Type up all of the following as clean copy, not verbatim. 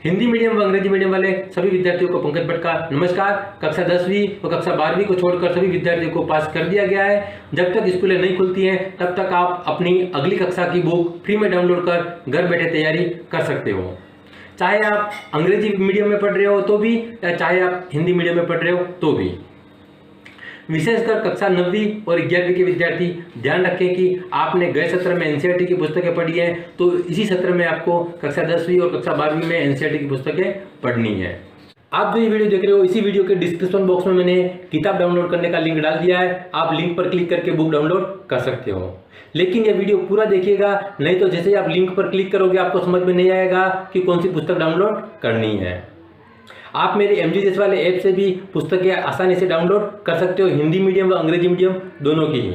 Hindi medium व अंग्रेजी medium वाले सभी विद्यार्थियों को पंकज भट्ट का नमस्कार। कक्षा 10वीं व कक्षा 12वीं को छोड़कर सभी विद्यार्थियों को पास कर दिया गया है। जब तक स्कूलें नहीं खुलती हैं तब तक आप अपनी अगली कक्षा की बुक फ्री में डाउनलोड कर घर बैठे तैयारी कर सकते हो। चाहे आप अंग्रेजी मीडियम में पढ़ रहे हो तो भी, या चाहे आप हिंदी मीडियम में पढ़ रहे हो तो भी। विशेषकर कक्षा 9वीं और 11वीं के विद्यार्थी ध्यान रखें कि आपने गए सत्र में एनसीईआरटी की पुस्तकें पढ़ी हैं, तो इसी सत्र में आपको कक्षा 10वीं और कक्षा 12वीं में एनसीईआरटी की पुस्तकें पढ़नी है। आप जो ये वीडियो देख रहे हो, इसी वीडियो के डिस्क्रिप्शन बॉक्स में मैंने किताब डाउनलोड करने का लिंक डाल दिया है। आप लिंक पर क्लिक करके बुक डाउनलोड कर सकते हो, लेकिन ये वीडियो पूरा देखिएगा, नहीं तो जैसे ही आप लिंक पर क्लिक करोगे आपको समझ में नहीं आएगा कि कौन सी पुस्तक डाउनलोड करनी है। आप मेरे MG वाले ऐप से भी पुस्तकें आसानी से डाउनलोड कर सकते हो, हिंदी मीडियम व अंग्रेजी मीडियम दोनों की ही।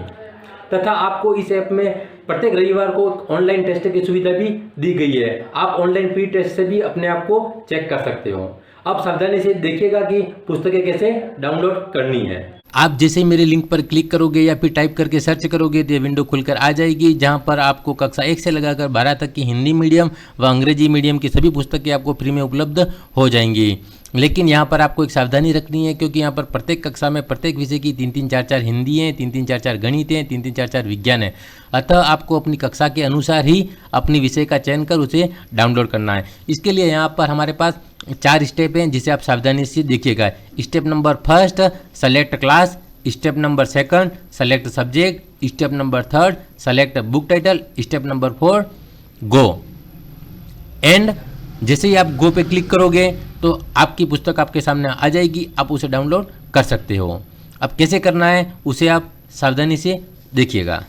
तथा आपको इस ऐप में प्रत्येक रविवार को ऑनलाइन टेस्ट की सुविधा भी दी गई है। आप ऑनलाइन प्री टेस्ट से भी अपने आप को चेक कर सकते हो। अब सावधानी से देखिएगा कि पुस्तकें कैसे डाउनलोड करनी है। आप जैसे ही मेरे लिंक पर क्लिक करोगे या फिर टाइप करके सर्च करोगे तो ये विंडो खुलकर आ जाएगी, जहां पर आपको कक्षा 1 से लगाकर 12 तक की हिंदी मीडियम व अंग्रेजी मीडियम की सभी पुस्तकें आपको फ्री में उपलब्ध हो जाएंगी। लेकिन यहाँ पर आपको एक सावधानी रखनी है, क्योंकि यहाँ पर प्रत्येक कक्षा में प्रत्येक विषय की 3-3, 4-4 हिंदी है, 3-3, 4-4 गणित है, 3-3, 4-4 विज्ञान है। अतः आपको अपनी कक्षा के अनुसार ही अपनी विषय का चयन कर उसे डाउनलोड करना है। इसके लिए यहाँ पर हमारे पास 4 स्टेप हैं, जिसे आप सावधानी से देखिएगा। Step number 1 select class, step number 2 select subject, step number 3 select book title, step number 4 go. And जैसे ही आप गो पे क्लिक करोगे तो आपकी पुस्तक आपके सामने आ जाएगी, आप उसे डाउनलोड कर सकते हो। अब कैसे करना है उसे आप सावधानी से देखिएगा।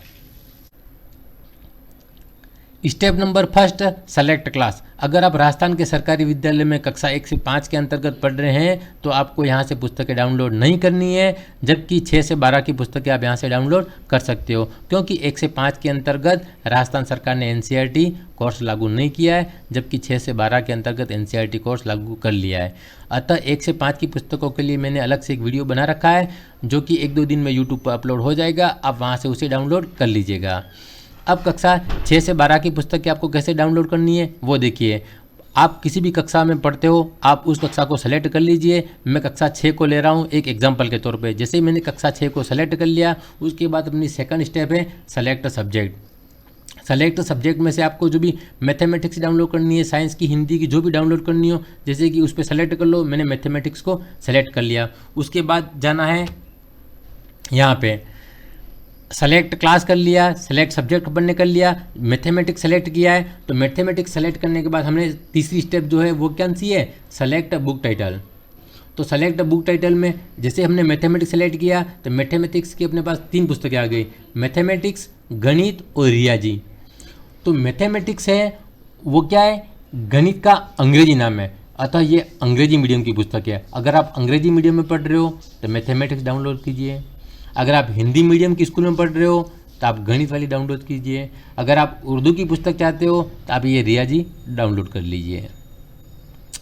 Step number 1 select class. अगर आप राजस्थान के सरकारी विद्यालय में कक्षा 1 से 5 के अंतर्गत पढ़ रहे हैं तो आपको यहाँ से पुस्तकें डाउनलोड नहीं करनी है, जबकि 6 से 12 की पुस्तकें आप यहाँ से डाउनलोड कर सकते हो, क्योंकि 1 से 5 के अंतर्गत राजस्थान सरकार ने एनसीईआरटी कोर्स लागू नहीं किया है, जबकि 6 से 12 के अंतर्गत एनसीईआरटी कोर्स लागू कर लिया है। अतः 1 से 5 की पुस्तकों के लिए मैंने अलग से एक वीडियो बना रखा है, जो कि 1-2 दिन में यूट्यूब पर अपलोड हो जाएगा। आप वहाँ से उसे डाउनलोड कर लीजिएगा। अब कक्षा 6 से 12 की पुस्तकें आपको कैसे डाउनलोड करनी है वो देखिए। आप किसी भी कक्षा में पढ़ते हो, आप उस कक्षा को सेलेक्ट कर लीजिए। मैं कक्षा 6 को ले रहा हूँ एक एग्जाम्पल के तौर पे। जैसे ही मैंने कक्षा 6 को सेलेक्ट कर लिया, उसके बाद अपनी सेकंड स्टेप है सेलेक्ट सब्जेक्ट। सेलेक्ट सब्जेक्ट में से आपको जो भी मैथमेटिक्स डाउनलोड करनी है, साइंस की, हिंदी की, जो भी डाउनलोड करनी हो, जैसे कि उस पर सेलेक्ट कर लो। मैंने मैथमेटिक्स को सेलेक्ट कर लिया। उसके बाद जाना है यहाँ पे सेलेक्ट क्लास कर लिया, सेलेक्ट सब्जेक्ट बनने कर लिया, मैथमेटिक्स सेलेक्ट किया है। तो मैथमेटिक्स सेलेक्ट करने के बाद हमने तीसरी स्टेप जो है वो कौन सी है, सेलेक्ट बुक टाइटल। तो सेलेक्ट बुक टाइटल में जैसे हमने मैथमेटिक्स सेलेक्ट किया तो मैथमेटिक्स की अपने पास 3 पुस्तकें आ गई, मैथमेटिक्स, गणित और रियाजी। तो मैथमेटिक्स है वो क्या है, गणित का अंग्रेजी नाम है, अतः ये अंग्रेजी मीडियम की पुस्तक है। अगर आप अंग्रेजी मीडियम में पढ़ रहे हो तो मैथमेटिक्स डाउनलोड कीजिए। अगर आप हिंदी मीडियम की स्कूल में पढ़ रहे हो तो आप गणित वाली डाउनलोड कीजिए। अगर आप उर्दू की पुस्तक चाहते हो तो आप ये रियाजी डाउनलोड कर लीजिए।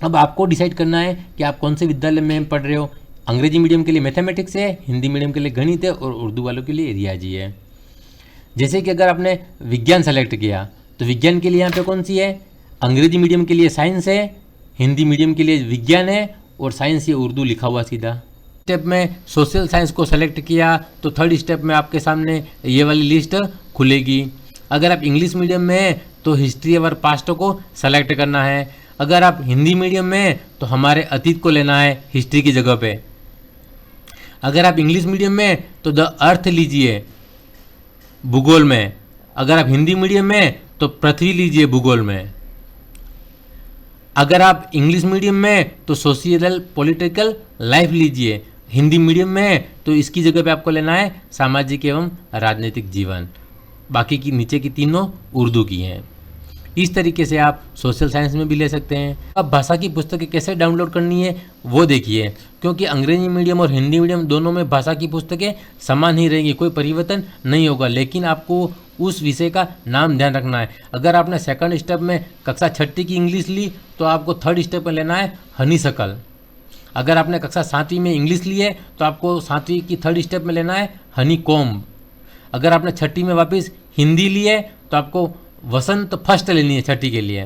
अब आपको डिसाइड करना है कि आप कौन से विद्यालय में पढ़ रहे हो। अंग्रेजी मीडियम के लिए मैथमेटिक्स है, हिंदी मीडियम के लिए गणित है और उर्दू वालों के लिए रियाजी है। जैसे कि अगर आपने विज्ञान सेलेक्ट किया तो विज्ञान के लिए यहाँ पे कौन सी है, अंग्रेजी मीडियम के लिए साइंस है, हिंदी मीडियम के लिए विज्ञान है और साइंस ये उर्दू लिखा हुआ सीधा। स्टेप में सोशल साइंस को सेलेक्ट किया तो 3rd स्टेप में आपके सामने ये वाली लिस्ट खुलेगी। अगर आप इंग्लिश मीडियम में हैं तो हिस्ट्री और पास्ट को सेलेक्ट करना है। अगर आप हिंदी मीडियम में हैं तो हमारे अतीत को लेना है हिस्ट्री की जगह पे। अगर आप इंग्लिश मीडियम में हैं तो द अर्थ लीजिए भूगोल में। अगर आप हिंदी मीडियम में हैं तो पृथ्वी लीजिए भूगोल में। अगर आप इंग्लिश मीडियम में तो सोशल पॉलिटिकल लाइफ लीजिए। हिंदी मीडियम में है तो इसकी जगह पे आपको लेना है सामाजिक एवं राजनीतिक जीवन। बाकी की नीचे की तीनों उर्दू की हैं। इस तरीके से आप सोशल साइंस में भी ले सकते हैं। अब भाषा की पुस्तकें कैसे डाउनलोड करनी है वो देखिए, क्योंकि अंग्रेजी मीडियम और हिंदी मीडियम दोनों में भाषा की पुस्तकें समान ही रहेंगी, कोई परिवर्तन नहीं होगा, लेकिन आपको उस विषय का नाम ध्यान रखना है। अगर आपने सेकंड स्टेप में कक्षा 6वीं की इंग्लिश ली तो आपको 3rd स्टेप में लेना है हनीशकल। अगर आपने कक्षा 7वीं में इंग्लिश ली है तो आपको 7वीं की 3rd स्टेप में लेना है हनीकॉम्ब। अगर आपने 6वीं में वापस हिंदी ली है तो आपको वसंत फर्स्ट लेनी है 6वीं के लिए।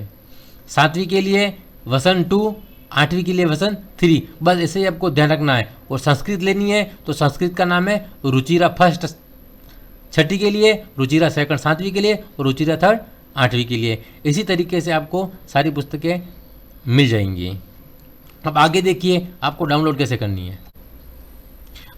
7वीं के लिए वसन 2, 8वीं के लिए वसन 3, बस ऐसे ही आपको ध्यान रखना है। और संस्कृत लेनी है तो संस्कृत का नाम है रुचिरा फर्स्ट 6ठी के लिए, रुचिरा सेकंड 7वीं के लिए और रुचिरा थर्ड 8वीं के लिए। इसी तरीके से आपको सारी पुस्तकें मिल जाएंगी। अब आगे देखिए आपको डाउनलोड कैसे करनी है।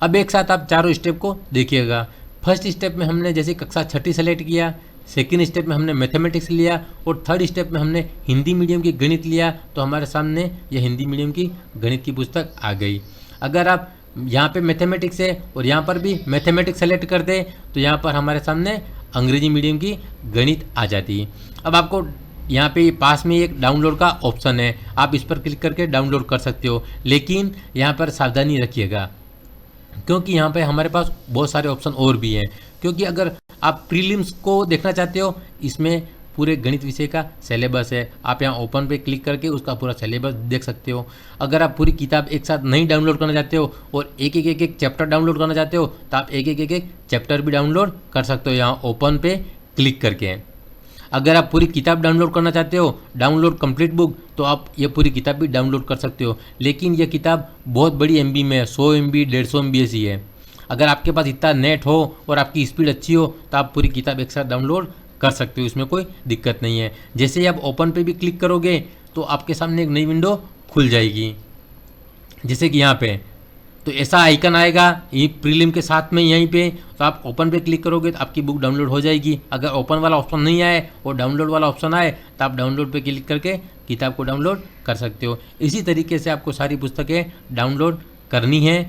अब एक साथ आप चारों स्टेप को देखिएगा। फर्स्ट स्टेप में हमने जैसे कक्षा 6ठी सेलेक्ट किया, सेकेंड स्टेप में हमने मैथमेटिक्स लिया और थर्ड स्टेप में हमने हिंदी मीडियम की गणित लिया, तो हमारे सामने यह हिंदी मीडियम की गणित की पुस्तक आ गई। अगर आप यहाँ पे मैथमेटिक्स है और यहाँ पर भी मैथमेटिक्स सेलेक्ट कर दे तो यहाँ पर हमारे सामने अंग्रेजी मीडियम की गणित आ जाती है। अब आपको यहाँ पे पास में एक डाउनलोड का ऑप्शन है, आप इस पर क्लिक करके डाउनलोड कर सकते हो, लेकिन यहाँ पर सावधानी रखिएगा क्योंकि यहाँ पे हमारे पास बहुत सारे ऑप्शन और भी हैं। क्योंकि अगर आप प्रीलिम्स को देखना चाहते हो, इसमें पूरे गणित विषय का सिलेबस है, आप यहाँ ओपन पे क्लिक करके उसका पूरा सिलेबस देख सकते हो। अगर आप पूरी किताब एक साथ नहीं डाउनलोड करना चाहते हो और एक चैप्टर डाउनलोड करना चाहते हो तो आप एक चैप्टर भी डाउनलोड कर सकते हो यहाँ ओपन पे क्लिक करके। अगर आप पूरी किताब डाउनलोड करना चाहते हो, डाउनलोड कंप्लीट बुक, तो आप ये पूरी किताब भी डाउनलोड कर सकते हो, लेकिन ये किताब बहुत बड़ी MB में है, 100 MB 150 MB ऐसी है। अगर आपके पास इतना नेट हो और आपकी स्पीड अच्छी हो तो आप पूरी किताब एक साथ डाउनलोड कर सकते हो, इसमें कोई दिक्कत नहीं है। जैसे ही आप ओपन पे भी क्लिक करोगे तो आपके सामने एक नई विंडो खुल जाएगी, जैसे कि यहाँ पे तो ऐसा आइकन आएगा ये प्रीलिम के साथ में यहीं पे, तो आप ओपन पे क्लिक करोगे तो आपकी बुक डाउनलोड हो जाएगी। अगर ओपन वाला ऑप्शन नहीं आए और डाउनलोड वाला ऑप्शन आए तो आप डाउनलोड पे क्लिक करके किताब को डाउनलोड कर सकते हो। इसी तरीके से आपको सारी पुस्तकें डाउनलोड करनी है।